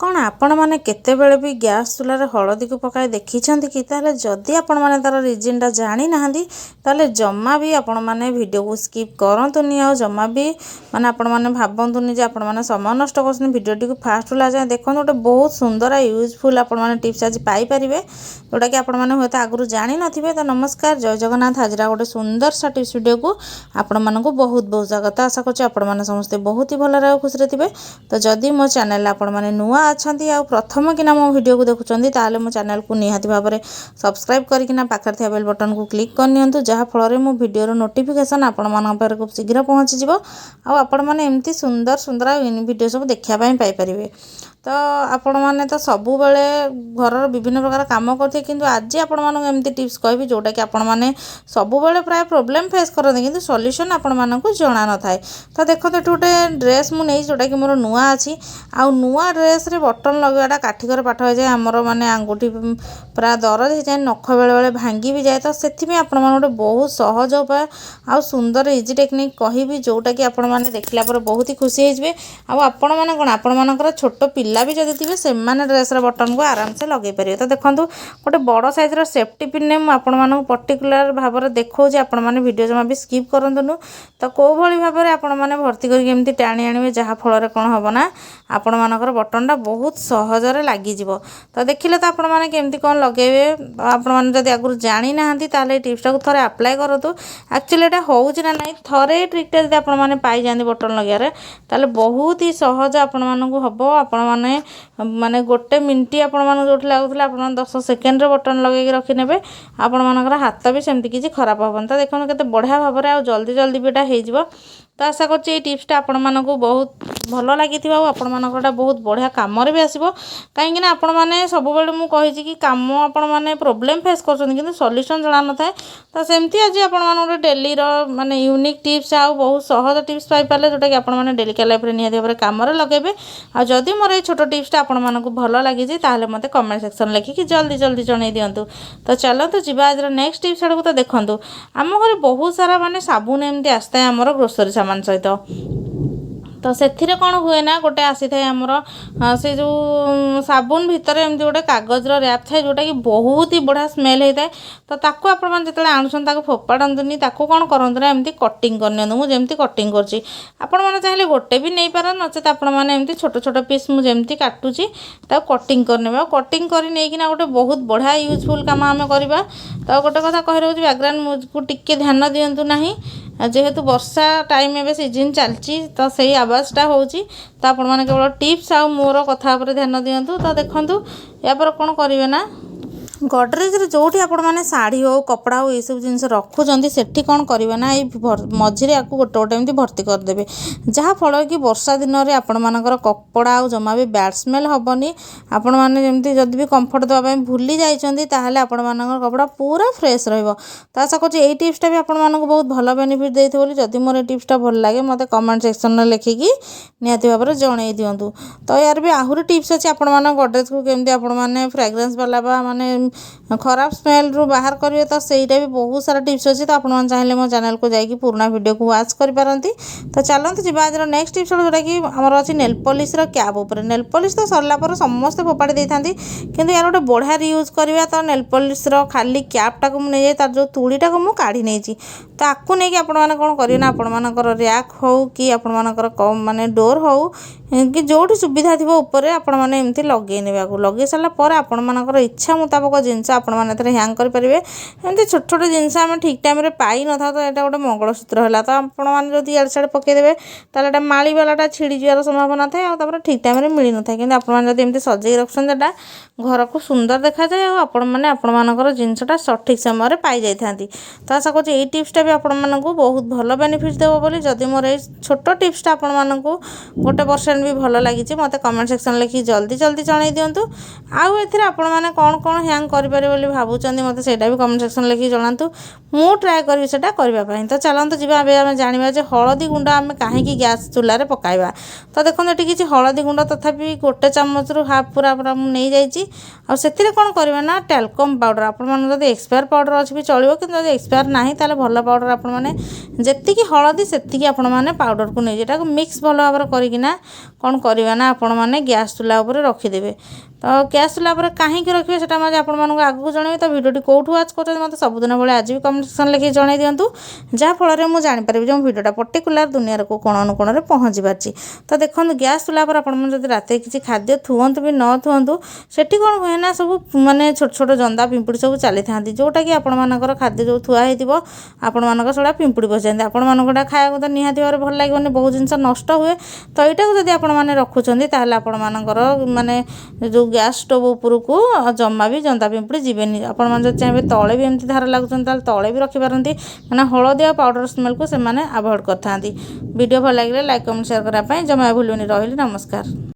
कौन आपण मैंने केतेबेले भी गैस चूल्हार हलदी को पकाई देखी कि ताले जदि आपण मैंने तार रिजनटा जानी नाहंती ताले जम्मा भी आपण मैंने वीडियो को स्किप करतुनि आ जम्मा भी माने आपण मैंने भावतुनि जे आपण मैंने समय नष्ट कर वीडियो टी फास्ट ला जाए देखो गोटे बहुत सुंदर यूजफुल आपण मैंने टिप्स आज पाइपर जोटा कि आपण मैंने हूँ आगुरी जानी नथिबे। तो नमस्कार जय जगन्नाथ। आज गोटे सुंदर सा टिप्स वीडियो को आपण मानक बहुत बहुत स्वागत। आशा करछि आपण मैंने समस्ते बहुत ही भल खुशी थे। तो जदि मो चैनल आपण मैंने नुआ अच्छा आ प्रथम किना मो वीडियो को देखुं ताले मो चैनल को निहाती भाव में सब्सक्राइब करना पाखर थिया बेल बटन को क्लिक करनी जहाँ फल मो वीडियो नोटिफिकेशन आपण मान पारे खूब शीघ्र पहुँची आपण मैंने एमती सुंदर सुंदर वीडियो सब देखापी पाइपर। तो आपण मैंने तो सबु बेले घर विभिन्न प्रकार काम करते कि आज आपण मानक एमती टिप्स कहबी जोटा कि आपण मैंने सबु बेले प्राय प्रॉब्लम फेस करते कि सॉल्यूशन आपण मानक जना न थाए। तो देखो ये गोटे ड्रेस मुझे जोटा कि मोर नुआ अच्छी आउ नुआ ड्रेस रे बटन लगवाटा काठिकर पाठ हो जाए आमर माने आंगुठी पूरा दरज हो जाए नख बेले बेले भांगी भी जाए। तो से आपण गोटे बहुत सहज उपाय आउ सुंदर इजी टेक्निक कहबी जोटा कि आपण मैंने देखला पर बहुत ही खुशी होइबे। आपण मैंने कौन आपण मानकर छोट पिला भी जदि थे से ड्रेस बटन को आराम से लगे पारे। तो देखो गोटे बड़ साइज सेफ्टी पिन ने मुझे पर्टिकुलर भाव में देखो आपण मैंने वीडियो जमा भी स्किप करतुनु। तो कौ भाई भाव में आपण मैंने भर्ती करके टाणी आने जहाँ फल कौन हम ना आपण मानकर बटनटा बहुत सहजरे लगिज। तो देखिले तो आपण मैंने केमती कौन लगे आपण मैंने जब आगुरी जानी ना टिप्सटा को थे आप्लाय करूँ। एक्चुअली यहाँ होना ना थे ट्रिकटा जब आपण मैंने पाई जाती बटन लगे ताले बहुत ही सहज आपण मानक हम। आपण मैंने माने गोटे मिनट आपण मान जो लगुला आप 10 सेकेंड बटन लगे रखिने आपण मानकर हाथ भी सेमती किसी खराब हेन। तो देखो केते बढ़िया भाव में जल्दी जल्दी भी हो। तो आशा करछि ये टिप्सटा आपण मानक बहुत भल लगी आपण मानकटा बहुत बढ़िया कम भी आसो कहीं आपण मैंने सब बेले मुझे कही कि कम आपण मैंने प्रोब्लेम फेस कर सॉल्यूशन जना न थाए। तो सेमती आज आपण मान डेली माने यूनिक टिप्स आ बहुत सहज टिप्स पाइपारे जोटा कि आपण मैंने डेली लाइफ में निहाती भाव में कम लगे। आ जदि मोर ये छोट टिप्सटा आपण मानक भल लगी ताले मते कमेंट सेक्शन लिखिकी जल्दी जल्दी जन दिंतु। तो चलतु जी आज नेक्स्ट टिप्स आड़ को। तो देखो आम घर बहुत सारा माने साबुन एमती आसता है आमर ग्रोसरी सामान सहित। तो से कौन हुए ना गोटे आसी थाए आमर से जो साबुन भितर एमती गोटे कागजर रैप थाए जोटा कि बहुत ही बढ़िया स्मेल होता है। तो ताकू आपण जो आणुन फोपाड़तुनि कौन करूँ ना एमती कटिंग करनी मुझे कटिंग करछि। आपण मैंने चाहिए गोटे भी नहीं पार नचेत आपण मैंने एमती छोट छोट पीस मुझे काटुची कटिंग करने कटिंग कर नहीं गोटे बहुत बढ़िया यूजफुल काम आम करवा। तो गोटे कथा कही रोज बैकग्राउंड म्यूजिक को टिके ध्यान दिंतु ना जेहेतु वर्षा टाइम एवं सीजन चलती। तो सही आवाज़टा होची। तो आपण मैंने केवल टिप्स आ मोर कथा पर ध्यान दिंतु। तो देखंतु या पर कौन करेंगे ना गडरेज जोटी आपण मैंने साड़ी हो कपड़ा हो ये सब जिन रखुच्च से कौन करेंगे ना ये मझे आपको गोटे गोटे एमती भर्ती करदे जहाँ फल कि वर्षा दिन में आपण मानकर कपड़ा आ जमा भी बैड स्मेल हेनी। आपण मैंने जमी जब भी कम्फर्ट देवाई भूली जाइए आपण मानकर कपड़ा पूरा फ्रेश रहिबो। तो आशा करछि एई टिप्सटा भी आपण मानक बहुत भल बेनिफिट देइथि बोली जदि मोर ए टिप्सटा भल लागे मते कमेंट सेक्शन में लिखिकी निहाती भाव में जणई दिंतु। तो यार भी आहरी टिप्स अच्छी आपण मान गडरेज को केमती आपण मैंने फ्रेग्रेंस वाला बा माने खराब स्मेल रू बाहर करेंगे। तो सहीटा भी बहुत सारा टिप्स अच्छी। तो आपने चाहिए मो चैनल को जाकि पुराना वीडियो को वाच करपारती। तो चलते जी आज नेक्स्ट टिप्स जोटा कि आमर अच्छी नेल पॉलिश कैप उपर नेल पॉलिश तो सरला पर समस्ते फोपाड़ी देता कि यार गोटे बढ़िया यूज करवा। तो नेल पॉलिश खाली कैपटा को मुझे नहीं तार जो तुड़ीटा को मुझे काढ़ी नहीं तो आपको नहीं आपण मैंने कौन करेंगे ना आपण मानकर रैक हो कि आपण मानकर माने डोर हो कि जोटी सुविधा थी ऊपर आपण मैंने एमती लगे लगे सारापर आपण मानकर इच्छा मुताबक जिनस आपण मैंने हैंग करेंगे। एमती छोट छोट जिनस आम ठीक टाइम पाई न था। तो यहाँ गोटे मंगलसूत्र है तो आपण मैंने जो इड़े पकईदे तो माड़ी वालाटा छिड़ी जावर संभावना थाए ठीक टाइम मिल न था कि आपमती सजे रखा घर को सुंदर देखा जाए आपण मैंने आपण मानकर जिनसटा सठिक समय पाई जाती। तो आशा करछि एई टिप्सटा भी आपण मानकु बहुत भल बेनिफिट देव बोली जदि मोर ए छोट टिप्सटा आपण मानकु 1% भी भल लगी मते कमेंट सेक्शन लिखि जल्दी जल्दी जणाई दिंतु। आउ एथिरे आपण माने कोन कोन हैंग କରିପାରିବେ ବୋଲି ଭାବୁଛନ୍ତି ମୋତେ ସେଇଟା ବି କମେଣ୍ଟ ସେକ୍ସନ୍ ଲେଖିକି ଜଣାନ୍ତୁ। ମୁଁ ଟ୍ରାଏ କରିବି ସେଇଟା କରିବା ପାଇଁ। ତ ଚାଲନ୍ତୁ ଯିବା ଏବେ ଆମେ ଜାଣିବା ଯେ ହଳଦୀ ଗୁଣ୍ଡ ଆମେ କାହିଁକି ଗ୍ୟାସ୍ ଚୁଲାରେ ପକାଇବା। ତ ଦେଖନ୍ତୁ ଏଠି କିଛି ହଳଦୀ ଗୁଣ୍ଡ ତଥାପି 1 ଚାମଚରୁ ହାଫ୍ ପୁରା ମୁଁ ନେଇଯାଇଛି। ଆଉ ସେଥିରେ କ'ଣ କରିବା ନା ଟାଲକମ୍ ପାଉଡ଼ର, ଆପଣଙ୍କର ଯଦି ଏକ୍ସପାୟାର ପାଉଡ଼ର ଅଛି ବି ଚଳିବ, କିନ୍ତୁ ଯଦି ଏକ୍ସପାୟାର ନାହିଁ ତାହେଲେ ଭଲ ପାଉଡ଼ର ଆପଣମାନେ ଯେତିକି ହଳଦୀ ସେତିକି ଆପଣମାନେ ପାଉଡ଼ରକୁ ନେଇ ଏଟାକୁ ମିକ୍ସ ଭଲ ଭାବରେ କରିକିନା କ'ଣ କରିବା ନା ଆପଣମାନେ ଗ୍ୟାସ୍ ଚୁଲା ଉପରେ ରଖିଦେବେ। ତ ଗ୍ୟାସ୍ ଚୁଲା ଉପରେ କାହିଁକି ରଖିବେ ସେଟା ମୁଁ ଆପଣମାନଙ୍କୁ ଆଗକୁ ଜଣାଇବି। ତ ଭିଡ଼ିଓଟି କେଉଁଠୁ ୱାଚ୍ କରୁଛନ୍ତି ମୋତେ ସବୁଦିନ ଭଳି ଆଜି ବି କମେଣ୍ଟ ସେକ୍ସନ୍ ଲେଖିକି ଜଣାଇ ଦିଅନ୍ତୁ, ଯାହାଫଳରେ ମୁଁ ଜାଣିପାରିବି ଯେ ମୋ ଭିଡ଼ିଓଟା ପର୍ଟିକୁଲାର ଦୁନିଆର କେଉଁ କୋଣ ଅନୁକୋଣରେ ପହଞ୍ଚି ପାରିଛି। ତ ଦେଖନ୍ତୁ ଗ୍ୟାସ୍ ଚୁଲା ଉପରେ ଆପଣମାନେ ଯଦି ରାତିରେ କିଛି ଖାଦ୍ୟ ଥୁଅନ୍ତୁ ବି ନ ଥୁଅନ୍ତୁ, ସେଠି କ'ଣ ହୁଏ ନା ସବୁ ମାନେ ଛୋଟ ଛୋଟ ଜନ୍ଦା ପିମ୍ପୁଡ଼ି ସବୁ ଚାଲିଥାନ୍ତି, ଯେଉଁଟାକି ଆପଣମାନଙ୍କର ଖାଦ୍ୟ ଯେଉଁ ଥୁଆ ହେଇଥିବ ଆପଣମାନଙ୍କର ସେଗୁଡ଼ା ପିମ୍ପୁଡ଼ି ପଶିଯାନ୍ତି। ଆପଣମାନଙ୍କୁ ଏଇଟା ଖାଇବାକୁ ତ ନିହାତି ଭାବରେ ଭଲ ଲାଗିବନି, ବହୁତ ଜିନିଷ ନଷ୍ଟ ହୁଏ। ତ ଏଇଟାକୁ ଯଦି ଆପଣମାନେ ରଖୁଛନ୍ତି ତାହେଲେ ଆପଣମାନଙ୍କର ମାନେ ଯେଉଁ ଗ୍ୟାସ୍ ଷ୍ଟୋଭ୍ ଉପରକୁ ଜମା ବି ଜନ୍ଦା ପିମ୍ପୁଡ଼ି ଯିବେନି। ଆପଣମାନେ ଯଦି ଚାହିଁବେ ତଳେ ବି ଏମିତି ଧାର ଲାଗୁଛନ୍ତି ତାହେଲେ ତଳେ ବି ରଖିପାରନ୍ତି, କାହିଁକିନା ହଳଦୀ ଆଉ ପାଉଡ଼ର ସ୍ମେଲ୍କୁ ସେମାନେ ଆଭଏଡ଼୍ କରିଥାନ୍ତି। ଭିଡ଼ିଓ ଭଲ ଲାଗିଲେ ଲାଇକ୍ କମେଣ୍ଟ ସେୟାର କରିବା ପାଇଁ ଜମା ଭୁଲିବେନି। ରହିଲି, ନମସ୍କାର।